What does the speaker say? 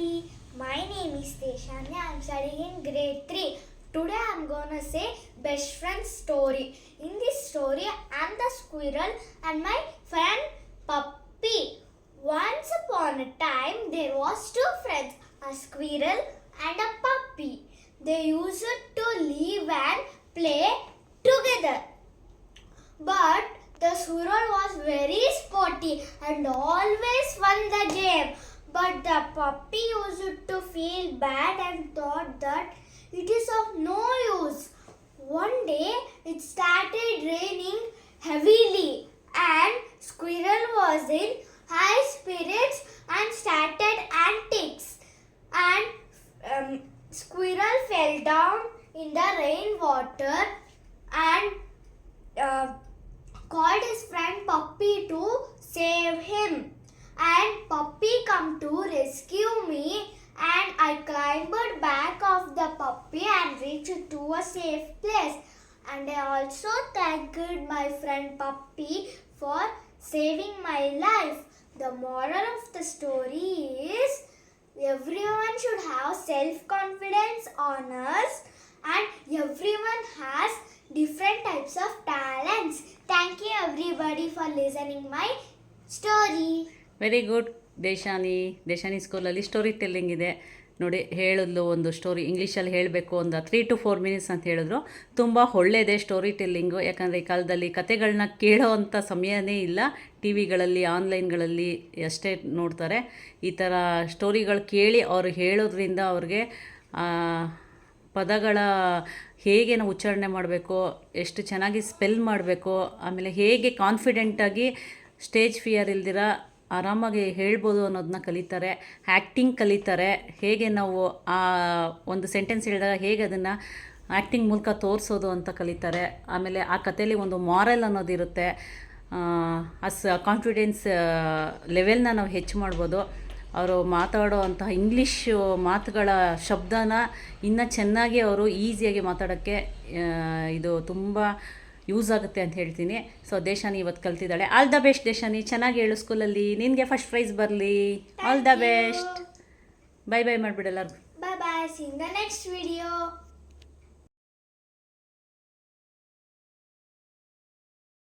everybody, my name is Deshanya. I am studying in grade 3. Today I am gonna say best friend story. In this story, I am the squirrel and my friend Puppy. Once upon a time, there was two friends, a squirrel and a puppy. They used to live and play together. But the squirrel was very sporty and always won the game. But the puppy used to feel bad and thought that it is of no use. One day it started raining heavily and squirrel was in high spirits and started antics. And squirrel fell down in the rainwater and called his friend Puppy to save him. And Puppy come to rescue me, and I climbed back of the puppy and reached to a safe place. And I also thanked my friend Puppy for saving my life. The moral of the story is everyone should have self-confidence, honors, and everyone has different types of talents. Thank you everybody for listening my story. Very good Deshani ಸ್ಕೂಲಲ್ಲಿ story telling ಇದೆ ನೋಡಿ. ಹೇಳಿದ್ಲು ಒಂದು story ಇಂಗ್ಲೀಷಲ್ಲಿ ಹೇಳಬೇಕು ಒಂದು 3 to 4 minutes ಅಂತ ಹೇಳಿದ್ರು. ತುಂಬ ಒಳ್ಳೆಯದೇ ಸ್ಟೋರಿ ಟೆಲ್ಲಿಂಗು. ಯಾಕಂದರೆ ಈ ಕಾಲದಲ್ಲಿ ಕತೆಗಳನ್ನ ಕೇಳೋ ಅಂಥ ಸಮಯನೇ ಇಲ್ಲ. ಟಿ ವಿಗಳಲ್ಲಿ ಆನ್ಲೈನ್ಗಳಲ್ಲಿ ಅಷ್ಟೇ ನೋಡ್ತಾರೆ. ಈ ಥರ ಸ್ಟೋರಿಗಳು ಕೇಳಿ ಅವ್ರು ಹೇಳೋದ್ರಿಂದ ಅವ್ರಿಗೆ ಪದಗಳ ಹೇಗೆ ನಾವು ಉಚ್ಚಾರಣೆ ಮಾಡಬೇಕು, ಎಷ್ಟು ಚೆನ್ನಾಗಿ ಸ್ಪೆಲ್ ಮಾಡಬೇಕು, ಆಮೇಲೆ ಹೇಗೆ ಕಾನ್ಫಿಡೆಂಟಾಗಿ ಸ್ಟೇಜ್ ಫಿಯರ್ ಇಲ್ದಿರ ಆರಾಮಾಗಿ ಹೇಳ್ಬೋದು ಅನ್ನೋದನ್ನ ಕಲಿತಾರೆ. ಆ್ಯಕ್ಟಿಂಗ್ ಕಲಿತಾರೆ. ಹೇಗೆ ನಾವು ಆ ಒಂದು ಸೆಂಟೆನ್ಸ್ ಹೇಳಿದಾಗ ಹೇಗೆ ಅದನ್ನು ಆ್ಯಕ್ಟಿಂಗ್ ಮೂಲಕ ತೋರಿಸೋದು ಅಂತ ಕಲಿತಾರೆ. ಆಮೇಲೆ ಆ ಕಥೆಯಲ್ಲಿ ಒಂದು ಮಾರಲ್ ಅನ್ನೋದಿರುತ್ತೆ. ಕಾನ್ಫಿಡೆನ್ಸ್ ಲೆವೆಲ್ನ ನಾವು ಹೆಚ್ಚು ಮಾಡ್ಬೋದು. ಅವರು ಮಾತಾಡೋ ಅಂತಹ ಇಂಗ್ಲೀಷು ಮಾತುಗಳ ಶಬ್ದನ ಇನ್ನೂ ಚೆನ್ನಾಗಿ ಅವರು ಈಸಿಯಾಗಿ ಮಾತಾಡೋಕ್ಕೆ ಇದು ತುಂಬ ಯೂಸ್ ಆಗುತ್ತೆ ಅಂತ ಹೇಳ್ತೀನಿ. ಸೊ ದೇಶಾನಿ ಇವತ್ತು ಕಲ್ತಿದ್ದಾಳೆ. ಆಲ್ ದ ಬೆಸ್ಟ್ ದೇಶಾನಿ, ಚೆನ್ನಾಗಿ ಹೇಳು ಸ್ಕೂಲಲ್ಲಿ. ನಿನಗೆ ಫಸ್ಟ್ ಪ್ರೈಸ್ ಬರಲಿ. All the best. Bye bye ಮಾಡಿಬಿಡಲ್ಲ. Bye bye. See you in the next video.